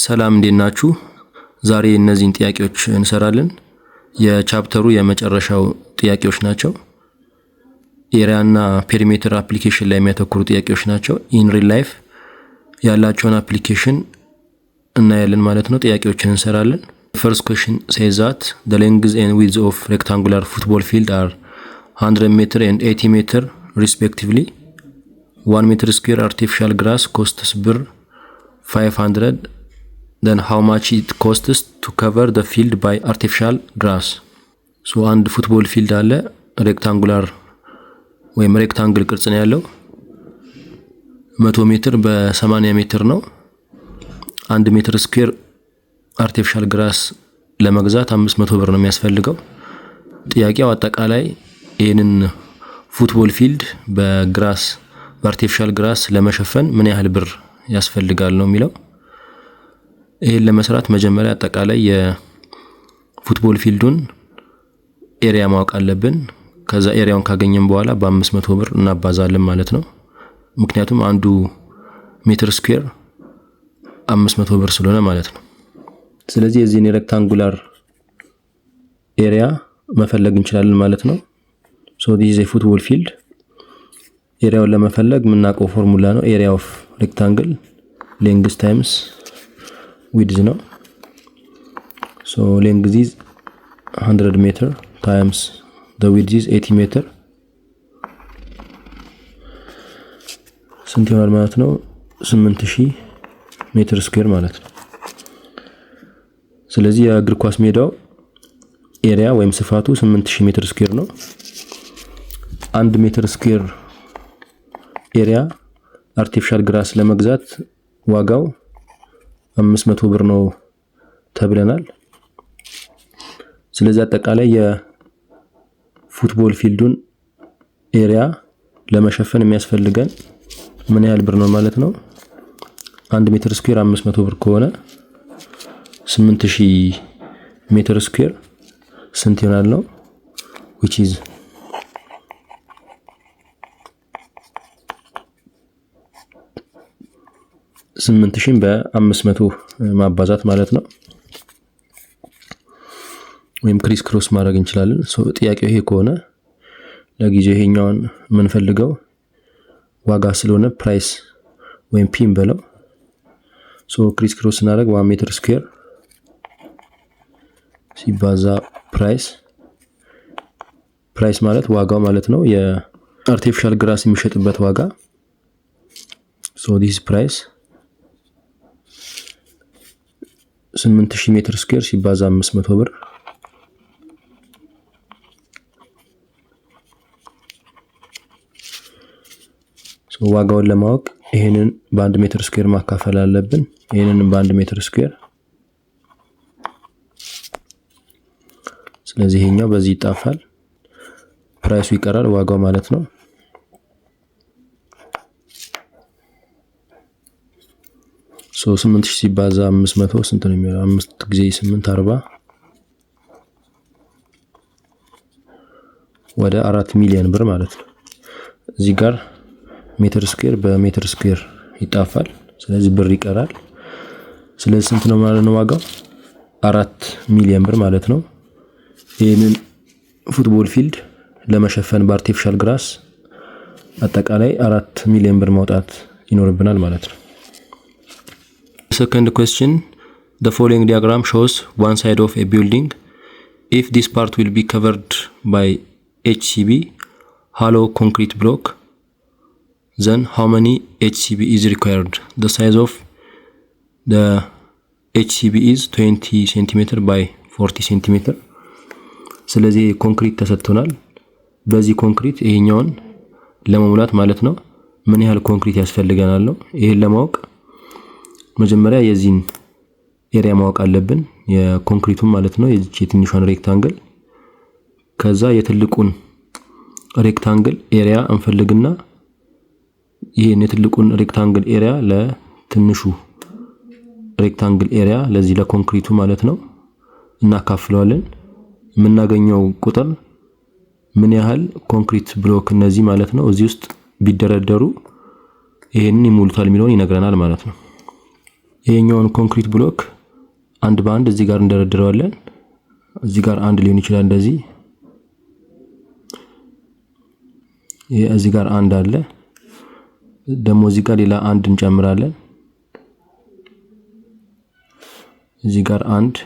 ሰላም እንዴት ናችሁ? ዛሬ እነዚህን ጥያቄዎች እንሰራለን። የቻፕተሩ የመጨረሻው ጥያቄዎች ናቸው። ኤሪያ እና ፔሪሜትር አፕሊኬሽን ላይ የሚያተኩሩ ጥያቄዎች ናቸው። ኢን ሪል ላይፍ ያላቸውን አፕሊኬሽን እናያለን ማለት ነው። ጥያቄዎችን እንሰራለን። First question says that the length and width of rectangular football field are 100 meter and 80 meter respectively. 1 meter square artificial grass costs ብር 500. Then how much it costs to cover the field by artificial grass? So አንድ ፉትቦል ፊልድ አለ ሬክታንጉላር ወይም ሬክታንግል ቅርጽ ነው ያለው 100 ሜትር በ80 ሜትር ነው። 1 ሜትር ስኩዌር አርቲፊሻል ግራስ ለመግዛት 500 ብር ነው የሚያስፈልገው። ጥያቄው አጠቃላይ ይሄንን ፉትቦል ፊልድ በአርቲፊሻል ግራስ ለመሸፈን ምን ያህል ብር ያስፈልጋል ነው የሚለው። ይሄን ለመስራት መጀመሪያ አጠቃላይ የፉትቦል ፊልዱን ኤሪያ ማወቅ አለብን። ከዛ ኤሪያውን ካገኘን በኋላ በ500 ብር እናባዛለን ማለት ነው። ምክንያቱም አንዱ ሜትር ስኩዌር 500 ብር ስለሆነ ማለት ነው። ስለዚህ የዚህን ሬክታንጉላር ኤሪያ መፈለግ እንችላለን ማለት ነው። ሶ ዲስ ኢዝ ኤ ፉትቦል ፊልድ። ኤሪያውን ለመፈለግ የምናውቀው ፎርሙላ ነው። ኤሪያ ኦፍ ሬክታንግል ሌንግዝ ታይምስ width ነው። ሶ ሌንግዝ is 100 meter times the width is 80 meter ስንት ይሆናል ማለት ነው? 8000 ሜትር ስኩዌር ማለት ነው። ስለዚህ የእግር ኳስ ሜዳው ኤሪያ ወይም ስፋቱ 8000 ሜትር ስኩዌር ነው። 1 ሜትር ስኩዌር ኤሪያ አርቲፊሻል ግራስ ለመግዛት ዋጋው 500 ብር ነው ተብለናል። ስለዚህ አጠቃላይ የፉትቦል ፊልዱን ኤሪያ ለመሸፈን የሚያስፈልገን ምን ያህል ብር ነው ማለት ነው? 1 ሜትር ስኩዌር 500 ብር ከሆነ 8000 ሜትር ስኩዌር ስንት ይሆናል ነው? which is 8000 በ500 ማባዛት ማለት ነው። ወይም ክሪስ ክሮስ ማድረግ እንችላለን። ሶ ጥያቄው ይሄ ከሆነ ለጊዜው ይሄኛውን የምንፈልገው ዋጋ ስለሆነ ፕራይስ ወይም ፒን በለው። ሶ ክሪስ ክሮስ እናደርግ 1 ሜትር ስኩዌር ሲባዛ ፕራይስ ማለት ዋጋው ማለት ነው። የአርቲፊሻል ግራስ የሚሸጥበት ዋጋ። ሶ ዲስ ፕራይስ 8000 ሜትር ስኩዌር ሲባዛ 500 ብር ዋጋውን ለማወቅ ይሄንን በ1 ሜትር ስኩዌር ማካፈል አለብን። ይሄንን በ1 ሜትር ስኩዌር ስለዚህ ይሄኛው በዚህ ይጣፋል፣ ፕራይሱ ይቀራል ዋጋው ማለት ነው። ሶ 8000 ሲባዛ 500 ስንት ነው የሚሆነው? 5 ጊዜ 8 40 ወደ 4 ሚሊዮን ብር ማለት ነው። እዚህ ጋር ሜትር ስኩዌር በሜትር ስኩዌር ይጣፋል፣ ስለዚህ ብር ይቀራል። ስለዚህ ስንት ነው ማለት ነው ዋጋው? 4 ሚሊዮን ብር ማለት ነው። ይሄንን ፉትቦል ፊልድ ለመሸፈን በአርቲፊሻል ግራስ አጠቃላይ 4 ሚሊዮን ብር ማውጣት ይኖርብናል ማለት ነው። Second question, the following diagram shows one side of a building. If this part will be covered by HCB hollow concrete block, then how many HCB is required? The size of the HCB is 20 cm by 40 cm. ስለዚህ ኮንክሪት ተሰጥቶናል። በዚህ ኮንክሪት ይሄኛውን ለመሙላት ማለት ነው ምን ያህል ኮንክሪት ያስፈልገናል ነው። ይሄን ለማወቅ መጀመሪያ የዚህን ኤሪያ ማወቅ አለብን፣ የኮንክሪቱን ማለት ነው፣ የዚህ የትንሿን ሬክታንግል። ከዛ የትልቁን ሬክታንግል ኤሪያ እንፈልግና ይሄን የትልቁን ሬክታንግል ኤሪያ ለትንሹ ሬክታንግል ኤሪያ ለዚህ ለኮንክሪቱ ማለት ነው እናካፍለዋለን። የምናገኘው ቁጥር ምን ያህል ኮንክሪት ብሎክ እነዚህ ማለት ነው እዚህ ውስጥ ቢደረደሩ ይሄንን ይሞሉታል የሚለውን ይነግረናል ማለት ነው። ይሄኛውን ኮንክሪት ብሎክ አንድ በአንድ እዚህ ጋር እንደረድረዋለን። እዚህ ጋር አንድ ሊሆን ይችላል እንደዚህ። እዚህ ጋር አንድ አለ። ደግሞ እዚህ ጋር ሌላ አንድ እንጨምራለን። እዚህ ጋር አንድ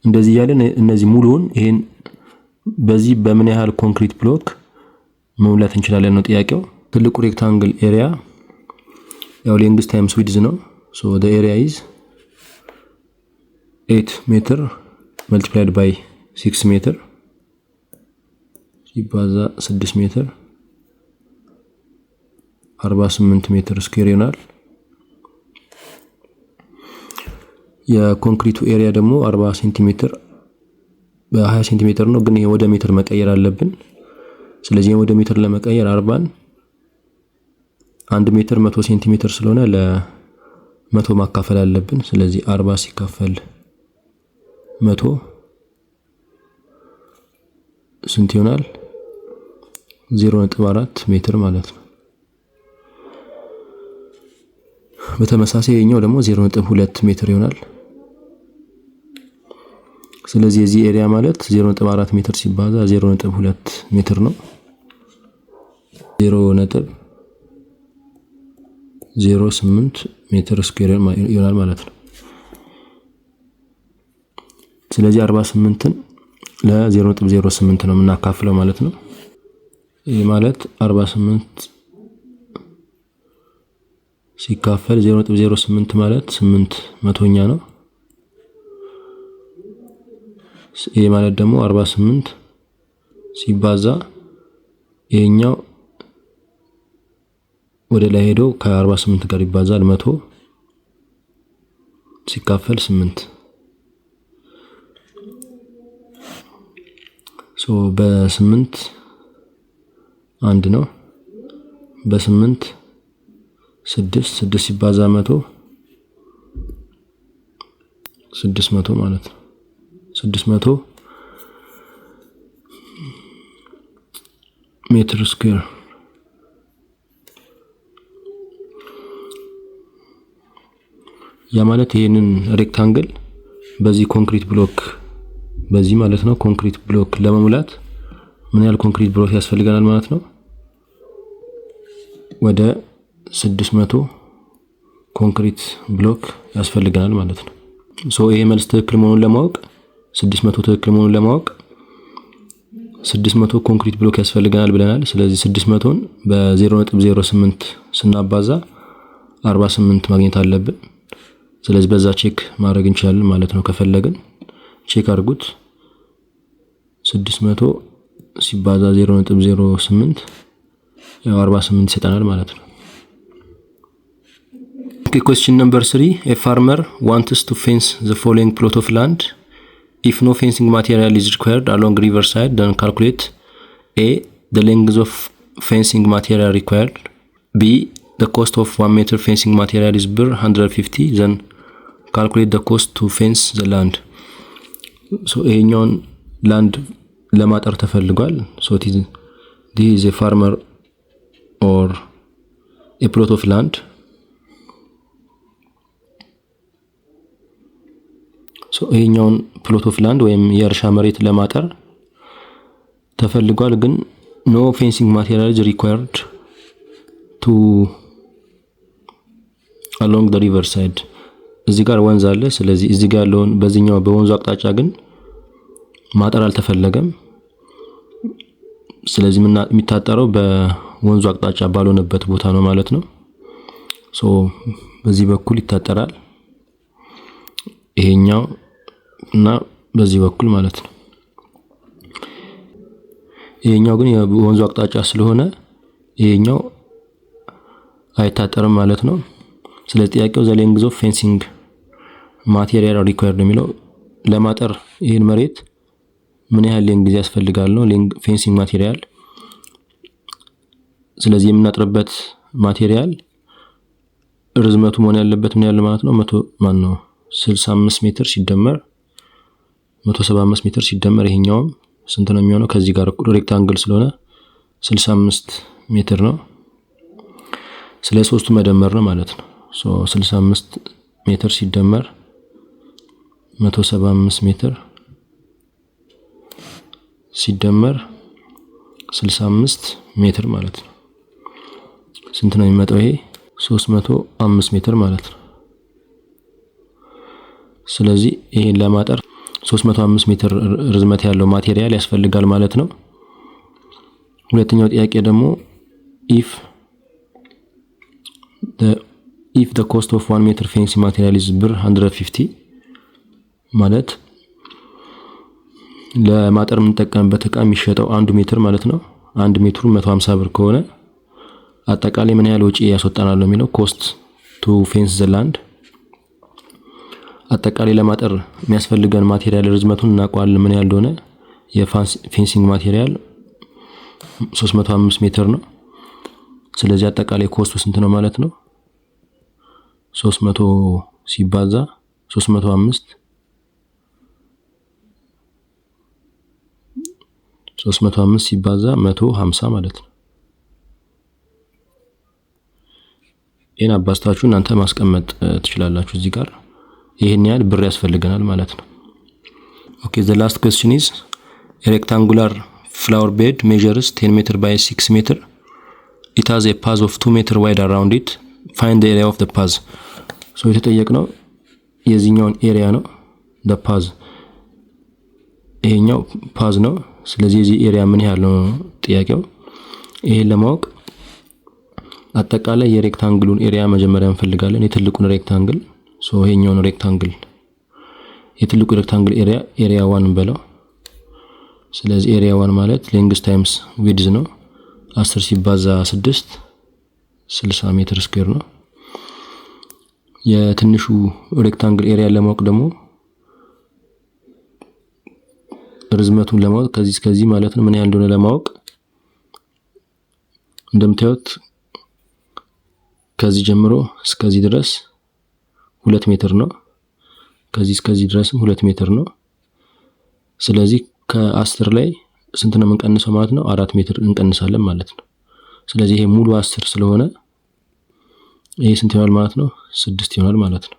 እንደዚህ ያለን እነዚህ ሙሉውን ይሄን በዚህ በምን ያህል ኮንክሪት ብሎክ መሙላት እንችላለን ነው ጥያቄው። ትልቁ ሬክታንግል ኤሪያ ያው ሌንግዝ ታይምስ ዊድዝ ነው። ሶ the area is 8 ሜትር multiplied by 6 ሜትር ሲባዛ 6 ሜትር 48 ሜትር ስኩዌር ይሆናል። የኮንክሪቱ ኤሪያ ደግሞ 40 ሴንቲሜትር በ20 ሴንቲሜትር ነው፣ ግን ወደ ሜትር መቀየር አለብን። ስለዚህ ወደ ሜትር ለመቀየር 40 1 ሜትር 100 ሴንቲሜትር ስለሆነ ለ100 ማካፈል አለብን። ስለዚህ 40 ሲካፈል 100 ስንት ይሆናል? 0.4 ሜትር ማለት ነው። በተመሳሳይ የኛው ደግሞ 0.2 ሜትር ይሆናል። ስለዚህ የዚህ ኤሪያ ማለት 0.4 ሜትር ሲባዛ 0.2 ሜትር ነው። 0.08 ሜትር ስኩዌር ይሆናል ማለት ነው። ስለዚህ 48ን ለ0.08 ነው የምናካፍለው ማለት ነው። ይሄ ማለት 48 ሲካፈል 0.08 ማለት 8 መቶኛ ነው። ይሄ ማለት ደግሞ 48 ሲባዛ ይሄኛው ወደ ላይ ሄዶ ከ48 ጋር ይባዛል 100 ሲካፈል 8 ሶ በ8 አንድ ነው። በ8 6 ሲባዛ 100 600 ማለት ነው። 600 ሜትር ስኩዌር ያ ማለት ይሄንን ሬክታንግል በዚህ ኮንክሪት ብሎክ በዚህ ማለት ነው ኮንክሪት ብሎክ ለመሙላት ምን ያህል ኮንክሪት ብሎክ ያስፈልገናል ማለት ነው? ወደ 600 ኮንክሪት ብሎክ ያስፈልገናል ማለት ነው። ሶ ይሄ መልስ ትክክል መሆኑን ለማወቅ 600 ትክክል መሆኑን ለማወቅ 600 ኮንክሪት ብሎክ ያስፈልገናል ብለናል። ስለዚህ 600ን በ0.08 ስናባዛ 48 ማግኘት አለብን። ስለዚህ በዛ ቼክ ማድረግ እንችላለን ማለት ነው። ከፈለግን ቼክ አድርጉት። 600 ሲባዛ 0.08 ያው 48 ይሰጠናል ማለት ነው። Okay, question number 3. A farmer wants to fence the following plot of land. If no fencing material is required along riverside, then calculate A. the length of fencing material required. B. the cost of 1 meter fencing material is bir 150. Then calculate the cost to fence the land. So ይሄኛውን land ለማጠር ተፈልጓል። So this is a farmer or a plot of land. So ይሄኛውን plot of land ወይም የእርሻ መሬት ለማጠር ተፈልጓል፣ ግን no fencing material is required to along the river side. እዚህ ጋር ወንዝ አለ። ስለዚህ እዚህ ጋር ያለውን በዚህኛው በወንዙ አቅጣጫ ግን ማጠር አልተፈለገም። ስለዚህ የሚታጠረው በወንዙ አቅጣጫ ባልሆነበት ቦታ ነው ማለት ነው። ሶ በዚህ በኩል ይታጠራል ይሄኛው እና በዚህ በኩል ማለት ነው። ይሄኛው ግን የወንዙ አቅጣጫ ስለሆነ ይሄኛው አይታጠርም ማለት ነው። ስለዚህ ጥያቄው the length of fencing material required ነው የሚለው። ለማጠር ይሄን መሬት ምን ያህል ሌንግዝ ያስፈልጋል ነው ፌንሲንግ ማቴሪያል። ስለዚህ የምናጥርበት ማቴሪያል ርዝመቱ መሆን ያለበት ምን ያህል ማለት ነው 65 ሜትር ሲደመር 175 ሜትር ሲደመር ይሄኛውም ስንት ነው የሚሆነው? ከዚህ ጋር ሬክታንግል ስለሆነ 65 ሜትር ነው። ስለ ሶስቱ መደመር ነው ማለት ነው። 65 ሜትር ሲደመር 175 ሜትር ሲደመር 65 ሜትር ማለት ነው። ስንት ነው የሚመጣው? ይሄ 305 ሜትር ማለት ነው። ስለዚህ ይሄን ለማጠር 305 ሜትር ርዝመት ያለው ማቴሪያል ያስፈልጋል ማለት ነው። ሁለተኛው ጥያቄ ደግሞ if the cost of 1 meter fencing material is ብር 150 ማለት ለማጠር የምንጠቀምበት እቃ የሚሸጠው 1 ሜትር ማለት ነው። 1 ሜትሩ 150 ብር ከሆነ አጠቃላይ ምን ያህል ወጪ ያስወጣናል ነው የሚለው። cost to fence the land አጠቃላይ ለማጠር የሚያስፈልገን ማቴሪያል ርዝመቱን እናውቀዋለን ምን ያህል እንደሆነ። የፌንሲንግ ማቴሪያል 305 ሜትር ነው። ስለዚህ አጠቃላይ ኮስቱ ስንት ነው ማለት ነው? 300 ሲባዛ 305 ሲባዛ 150 ማለት ነው። ይሄን አባስታችሁ እናንተ ማስቀመጥ ትችላላችሁ እዚህ ጋር። ይሄን ያህል ብር ያስፈልገናል ማለት ነው። ኦኬ the last question is a rectangular flower bed measures 10 meter by 6 meter. It has a path of 2 meter wide around it. Find the area of the path. so የተጠየቅነው የዚህኛውን ኤሪያ ነው። the path ይሄኛው ፓዝ ነው። ስለዚህ የዚህ ኤሪያ ምን ያህል ነው ጥያቄው። ይሄን ለማወቅ አጠቃላይ የሬክታንግሉን ኤሪያ መጀመሪያ እንፈልጋለን። የትልቁን ሬክታንግል ይሄኛውን ሬክታንግል የትልቁ ሬክታንግል ኤሪያ 1 እንበለው። ስለዚህ ኤሪያ 1 ማለት ሌንግዝ ታይምስ ዊድዝ ነው። 10 ሲባዛ 6 60 ሜትር ስኩዌር ነው። የትንሹ ሬክታንግል ኤሪያ ለማወቅ ደግሞ ርዝመቱን ለማወቅ ከዚህ ማለት ነው ምን ያህል እንደሆነ ለማወቅ እንደምታዩት ከዚህ ጀምሮ እስከዚህ ድረስ 2 ሜትር ነው። ከዚህ እስከዚህ ድረስም 2 ሜትር ነው። ስለዚህ ከ10 ላይ ስንት ነው የምንቀንሰው ማለት ነው? 4 ሜትር እንቀንሳለን ማለት ነው። ስለዚህ ይሄ ሙሉ 10 ስለሆነ ይሄ ስንት ይሆናል ማለት ነው? 6 ይሆናል ማለት ነው።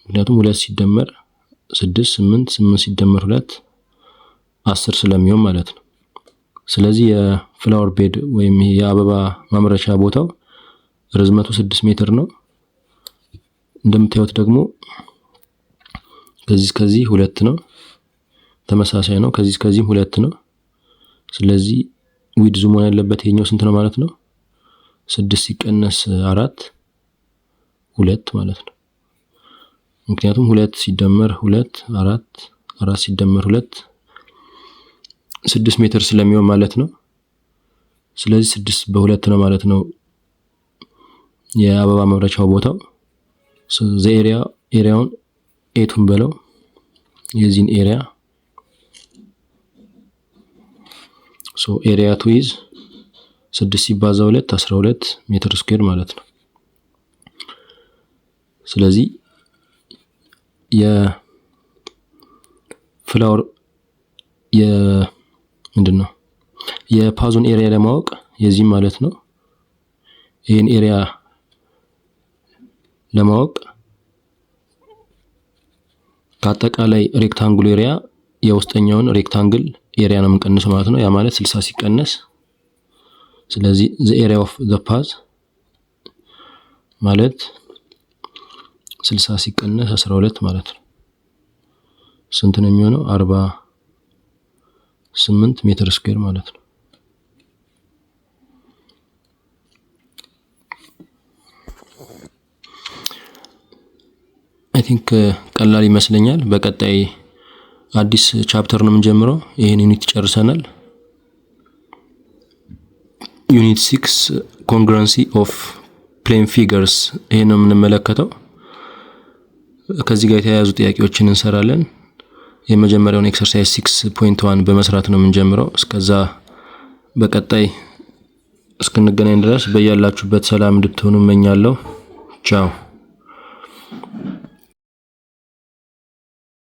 ምክንያቱም 2 ሲደመር 6 8 ሲደመር 2 10 ስለሚሆን ማለት ነው። ስለዚህ የፍላወር ቤድ ወይም የአበባ ማምረቻ ቦታው ርዝመቱ 6 ሜትር ነው። እንደምታዩት ደግሞ ከዚህ 2 ነው፣ ተመሳሳይ ነው። ከዚህም 2 ነው። ስለዚህ ዊድዙ መሆን ያለበት ይሄኛው ስንት ነው ማለት ነው? 6 ሲቀነስ 4 2 ማለት ነው። ምክንያቱም 2 ሲደመር 2 4 ሲደመር 2 6 ሜትር ስለሚሆን ማለት ነው። ስለዚህ 6 በ2 ነው ማለት ነው የአበባ ማምረቻው ቦታው። ኤሪያውን ኤቱን በለው የዚህን ኤሪያ ኤሪያ ቱ ኢዝ 6 ሲባዛ 2 12 ሜትር ስኩዌር ማለት ነው። ስለዚህ የፍላወር ምንድነው የፓዙን ኤሪያ ለማወቅ የዚህ ማለት ነው ይሄን ኤሪያ ለማወቅ ከአጠቃላይ ሬክታንግል ኤሪያ የውስጠኛውን ሬክታንግል ኤሪያ ነው የምንቀንሰው ማለት ነው። ያ ማለት 60 ሲቀነስ ስለዚህ the area of the path ማለት 60 ሲቀነስ 12 ማለት ነው። ስንት ነው የሚሆነው? 48 ሜትር ስኩዌር ማለት ነው። አይ ቲንክ ቀላል ይመስለኛል። በቀጣይ አዲስ ቻፕተር ነው የምንጀምረው። ይሄን ዩኒት ጨርሰናል። ዩኒት 6 congruency of plane figures ይሄን ነው የምንመለከተው። ከዚህ ጋር የተያያዙ ጥያቄዎችን እንሰራለን። የመጀመሪያውን ኤክሰርሳይዝ 6.1 በመስራት ነው የምንጀምረው። እስከዛ በቀጣይ እስክንገናኝ ድረስ በያላችሁበት ሰላም እንድትሆኑ እመኛለሁ። ቻው።